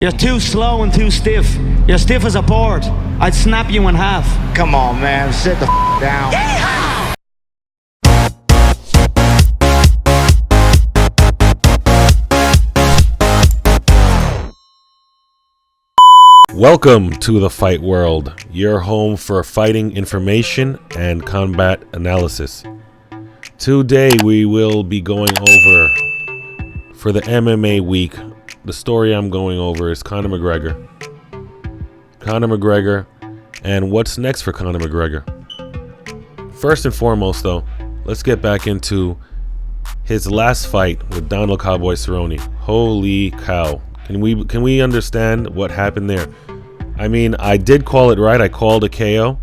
You're too slow and too stiff. You're stiff as a board. I'd snap you in half. Come on, man. Sit the down. Yeehaw! Welcome to the Fight World, your home for fighting information and combat analysis. Today we will be going over, for the MMA week, the story I'm going over is Conor McGregor. Conor McGregor and what's next for Conor McGregor. First and foremost though, let's get back into his last fight with Donald Cowboy Cerrone. Holy cow. Can we understand what happened there? I mean, I did call it right. I called a KO.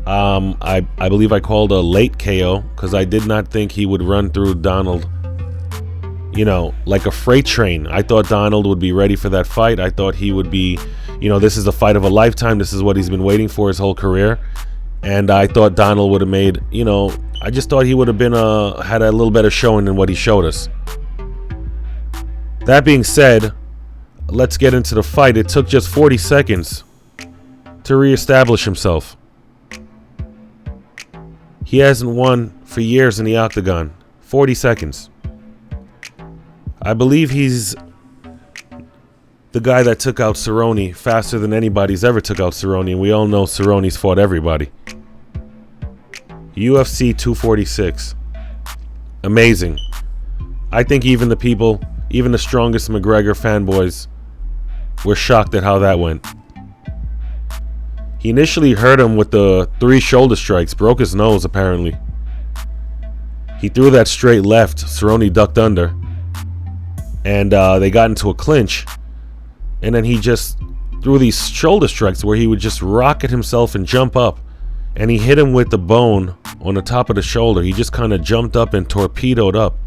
I believe I called a late KO because I did not think he would run through Donald, you know, like a freight train. I thought Donald would be ready for that fight. I thought he would be, you know, this is the fight of a lifetime. This is what he's been waiting for his whole career. And I thought Donald would have made, you know, I just thought he would have been had a little better showing than what he showed us. That being said, let's get into the fight. It took just 40 seconds to reestablish himself. He hasn't won for years in the octagon. 40 seconds. I believe he's the guy that took out Cerrone faster than anybody's ever took out Cerrone, and we all know Cerrone's fought everybody. UFC 246. Amazing. I think even the people, even the strongest McGregor fanboys, were shocked at how that went. He initially hurt him with the 3 shoulder strikes, broke his nose apparently. He threw that straight left, Cerrone ducked under, and they got into a clinch, and then he just threw these shoulder strikes where he would just rocket himself and jump up, and he hit him with the bone on the top of the shoulder. He just kind of jumped up and torpedoed up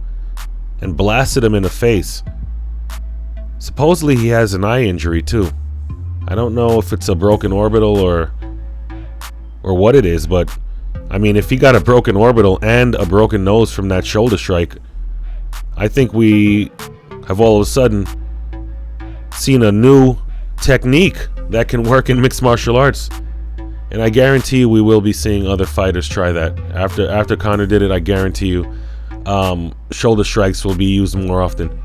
and blasted him in the face. Supposedly he has an eye injury too. I don't know if it's a broken orbital or what it is, but I mean, if he got a broken orbital and a broken nose from that shoulder strike, I think we have all of a sudden seen a new technique that can work in mixed martial arts. And I guarantee you we will be seeing other fighters try that. After Conor did it, I guarantee you shoulder strikes will be used more often.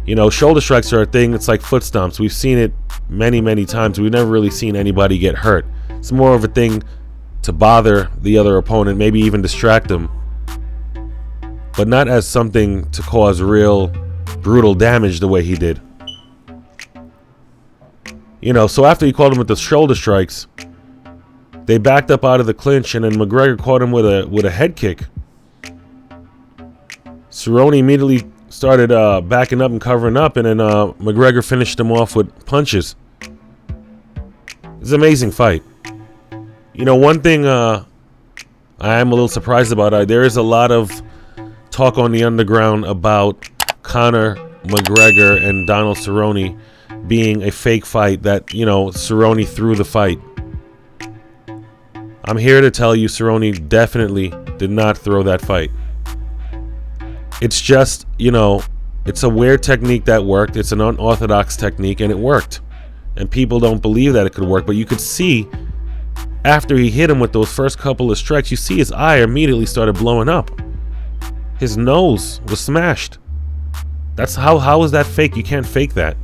You know, shoulder strikes are a thing. It's like foot stomps. We've seen it many times. We've never really seen anybody get hurt. It's more of a thing to bother the other opponent, maybe even distract them, but not as something to cause real brutal damage the way he did. You know, so after he called him with the shoulder strikes, they backed up out of the clinch, and then McGregor caught him with a head kick. Cerrone immediately started backing up and covering up, and then McGregor finished him off with punches. It's an amazing fight. You know, one thing I am a little surprised about, there is a lot of talk on the underground about Conor McGregor and Donald Cerrone being a fake fight, that, you know, Cerrone threw the fight. I'm here to tell you Cerrone definitely did not throw that fight. It's just, you know, it's a weird technique that worked. It's an unorthodox technique, and it worked. And people don't believe that it could work, but you could see after he hit him with those first couple of strikes, you see his eye immediately started blowing up. His nose was smashed. That's how is that fake? You can't fake that.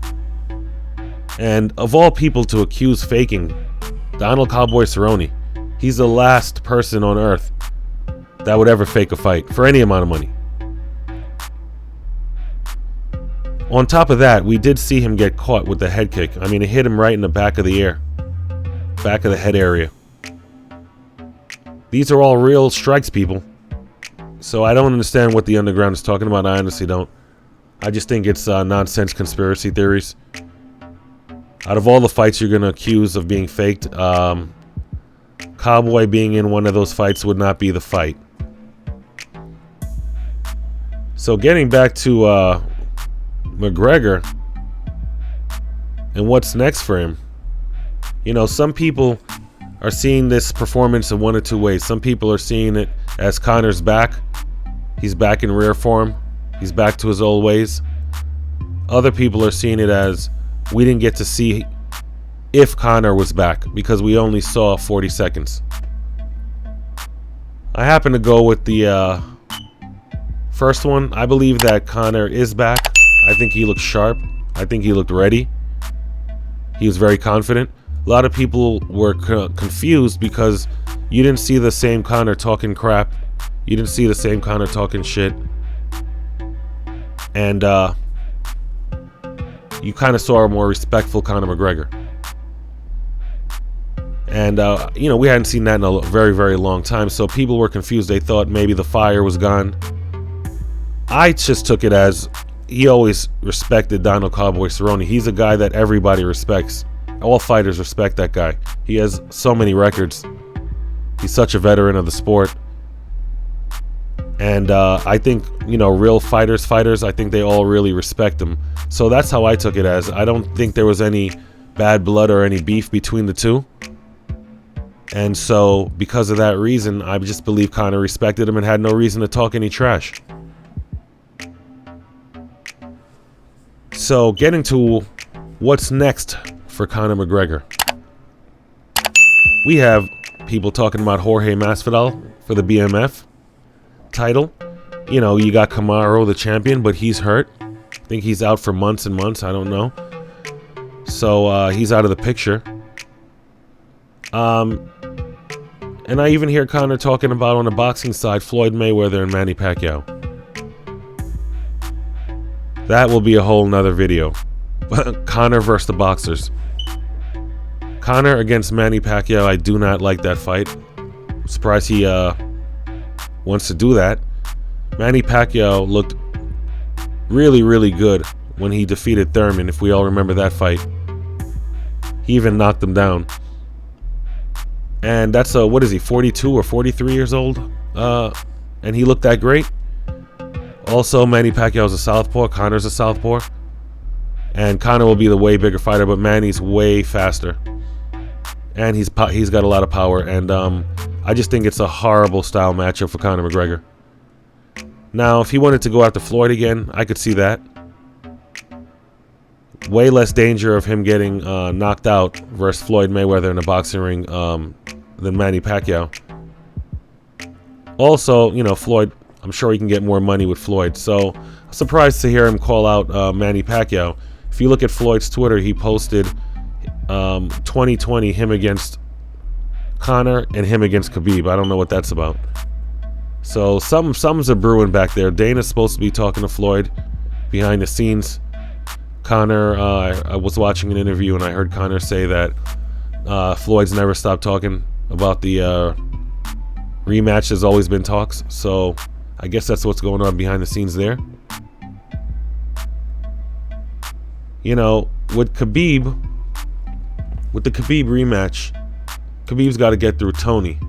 And of all people to accuse faking, Donald Cowboy Cerrone, he's the last person on earth that would ever fake a fight for any amount of money. On top of that, we did see him get caught with the head kick. I mean, it hit him right in the back of the ear, back of the head area. These are all real strikes, people. So I don't understand what the underground is talking about. I honestly don't. I just think it's nonsense conspiracy theories. Out of all the fights you're going to accuse of being faked, Cowboy being in one of those fights would not be the fight. So getting back to McGregor and what's next for him. You know, some people are seeing this performance in one or two ways. Some people are seeing it as Conor's back. He's back in rare form. He's back to his old ways. Other people are seeing it as we didn't get to see if Conor was back because we only saw 40 seconds. I happen to go with the first one. I believe that Conor is back. I think he looked sharp. I think he looked ready. He was very confident. A lot of people were confused because you didn't see the same Conor talking crap. You didn't see the same Conor talking shit. And you kind of saw a more respectful Conor McGregor. And, you know, we hadn't seen that in a very, very long time. So people were confused. They thought maybe the fire was gone. I just took it as he always respected Donald Cowboy Cerrone. He's a guy that everybody respects. All fighters respect that guy. He has so many records. He's such a veteran of the sport. And I think, you know, real fighters, I think they all really respect him. So that's how I took it as. I don't think there was any bad blood or any beef between the two. And so because of that reason, I just believe Conor respected him and had no reason to talk any trash. So getting to what's next for Conor McGregor. We have people talking about Jorge Masvidal for the BMF title. You know, you got Kamaru, the champion, but he's hurt. I think he's out for months and months. I don't know. So he's out of the picture. And I even hear Conor talking about on the boxing side, Floyd Mayweather and Manny Pacquiao. That will be a whole nother video. Conor versus the boxers. Conor against Manny Pacquiao. I do not like that fight. I'm surprised he wants to do that. Manny Pacquiao looked really, really good when he defeated Thurman, if we all remember that fight. He even knocked him down. And that's what is he, 42 or 43 years old? And he looked that great. Also, Manny Pacquiao's a southpaw. Conor's a southpaw. And Conor will be the way bigger fighter, but Manny's way faster. And he's got a lot of power. And I just think it's a horrible style matchup for Conor McGregor. Now, if he wanted to go after Floyd again, I could see that. Way less danger of him getting knocked out versus Floyd Mayweather in a boxing ring than Manny Pacquiao. Also, you know, Floyd, I'm sure he can get more money with Floyd. So, I'm surprised to hear him call out Manny Pacquiao. If you look at Floyd's Twitter, he posted 2020 him against Conor and him against Khabib. I don't know what that's about. So, something's a brewing back there. Dana's supposed to be talking to Floyd behind the scenes. Conor, I was watching an interview and I heard Conor say that Floyd's never stopped talking about the rematch. There's always been talks. So I guess that's what's going on behind the scenes there. You know, with the Khabib rematch, Khabib's got to get through Tony.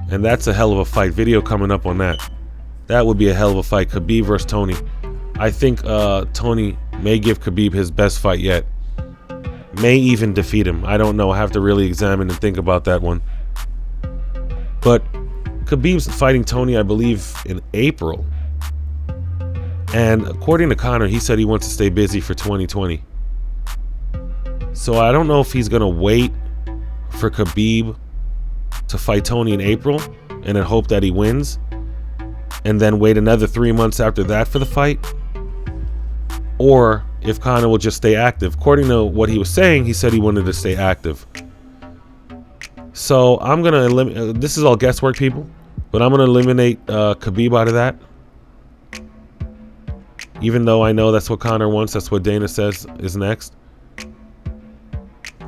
And that's a hell of a fight. Video coming up on that. That would be a hell of a fight. Khabib versus Tony. I think Tony may give Khabib his best fight yet. May even defeat him. I don't know. I have to really examine and think about that one. But Khabib's fighting Tony, I believe, in April. And according to Conor, he said he wants to stay busy for 2020. So I don't know if he's going to wait for Khabib to fight Tony in April and then hope that he wins. And then wait another 3 months after that for the fight. Or if Conor will just stay active. According to what he was saying, he said he wanted to stay active. So I'm going to eliminate, this is all guesswork, people, but I'm going to eliminate Khabib out of that. Even though I know that's what Conor wants, that's what Dana says is next.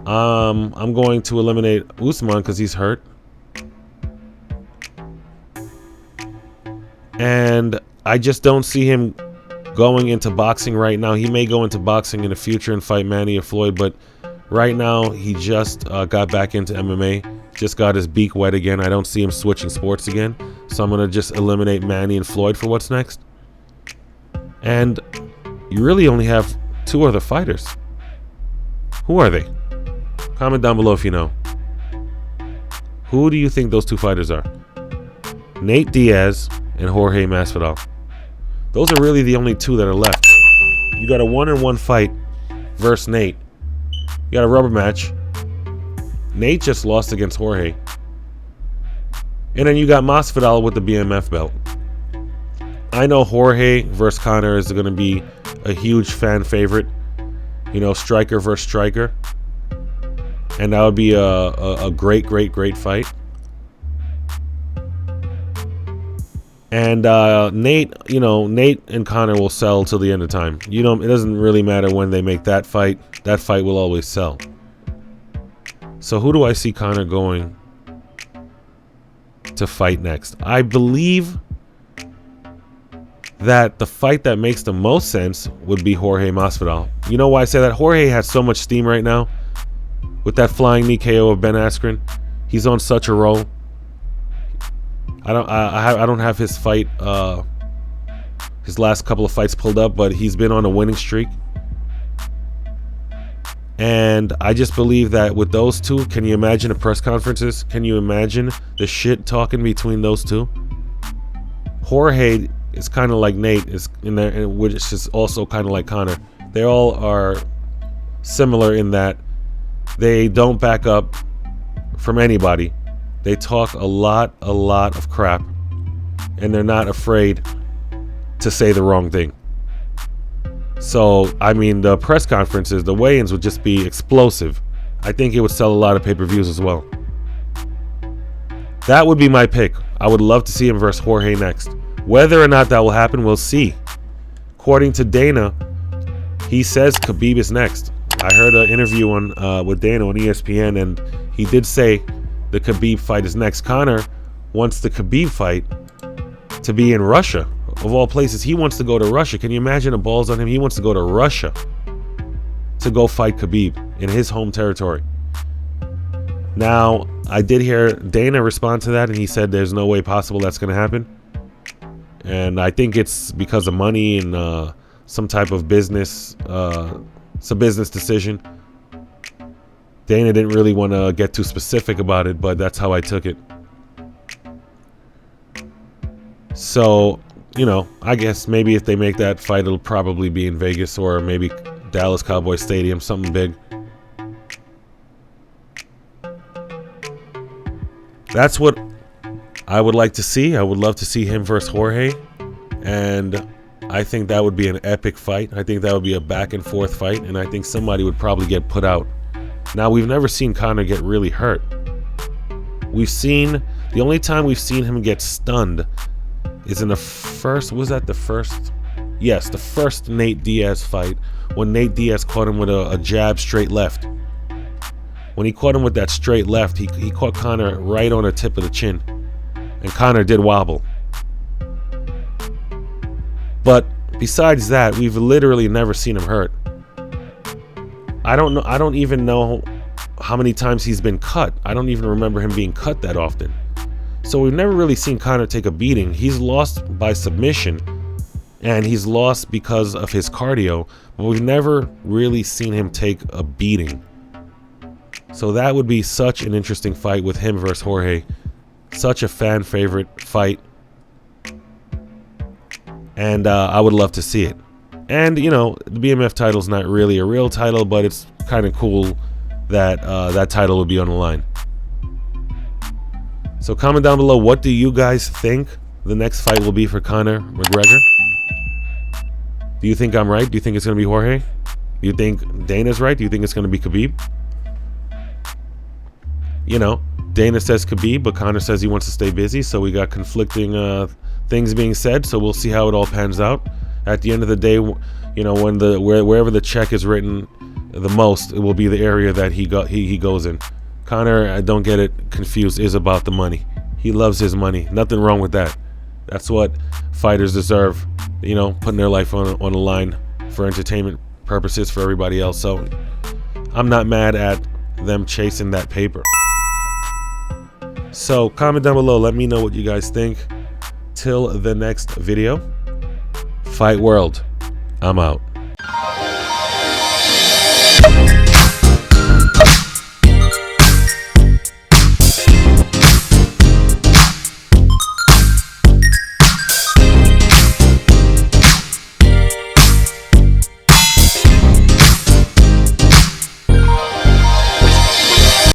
I'm going to eliminate Usman because he's hurt. And I just don't see him going into boxing right now. He may go into boxing in the future and fight Manny or Floyd, but right now he just got back into MMA. Just got his beak wet again. I don't see him switching sports again. So I'm going to just eliminate Manny and Floyd for what's next. And you really only have two other fighters. Who are they? Comment down below if you know. Who do you think those two fighters are? Nate Diaz and Jorge Masvidal. Those are really the only two that are left. You got a 1-on-1 fight versus Nate. You got a rubber match. Nate just lost against Jorge. And then you got Masvidal with the BMF belt. I know Jorge versus Conor is going to be a huge fan favorite. You know, striker versus striker. And that would be a great fight. And Nate and Conor will sell till the end of time. It doesn't really matter when they make that fight. That fight will always sell. So who do I see Conor going to fight next? I believe that the fight that makes the most sense would be Jorge Masvidal. You know why I say that? Jorge has so much steam right now with that flying knee KO of Ben Askren. He's on such a roll. I don't have his fight, his last couple of fights pulled up, but he's been on a winning streak. And I just believe that with those two, can you imagine the press conferences? Can you imagine the shit talking between those two? Jorge is kind of like Nate, is in there, which is also kind of like Conor. They all are similar in that they don't back up from anybody. They talk a lot of crap, and they're not afraid to say the wrong thing. So, I mean, the press conferences, the weigh-ins would just be explosive. I think it would sell a lot of pay-per-views as well. That would be my pick. I would love to see him versus Jorge next. Whether or not that will happen, we'll see. According to Dana, he says Khabib is next. I heard an interview with Dana on ESPN, and he did say the Khabib fight is next. Conor wants the Khabib fight to be in Russia. Of all places, he wants to go to Russia. Can you imagine the balls on him? He wants to go to Russia to go fight Khabib in his home territory. Now, I did hear Dana respond to that, and he said there's no way possible that's going to happen. And I think it's because of money and some type of business. It's a business decision. Dana didn't really want to get too specific about it, but that's how I took it. So, I guess maybe if they make that fight, it'll probably be in Vegas or maybe Dallas Cowboy Stadium, something big. That's what I would like to see. I would love to see him versus Jorge, and I think that would be an epic fight. I think that would be a back and forth fight, and I think somebody would probably get put out. Now, we've never seen Conor get really hurt. The only time we've seen him get stunned is in the first, Yes, the first Nate Diaz fight, when Nate Diaz caught him with a jab straight left. When he caught him with that straight left, he caught Conor right on the tip of the chin, and Conor did wobble. But besides that, we've literally never seen him hurt. I don't even know how many times he's been cut. I don't even remember him being cut that often. So we've never really seen Conor take a beating. He's lost by submission, and he's lost because of his cardio, but we've never really seen him take a beating. So that would be such an interesting fight with him versus Jorge. Such a fan favorite fight. And I would love to see it. And, the BMF title is not really a real title, but it's kind of cool that that title would be on the line. So comment down below, what do you guys think the next fight will be for Conor McGregor? Do you think I'm right? Do you think it's going to be Jorge? Do you think Dana's right? Do you think it's going to be Khabib? Dana says Khabib, but Conor says he wants to stay busy, so we got conflicting things being said, so we'll see how it all pans out. At the end of the day, wherever the check is written the most, it will be the area that he goes in. Conor, don't get it confused, is about the money. He loves his money. Nothing wrong with that. That's what fighters deserve, putting their life on the line for entertainment purposes for everybody else. So I'm not mad at them chasing that paper. So comment down below, let me know what you guys think. Till the next video, Fight World, I'm out.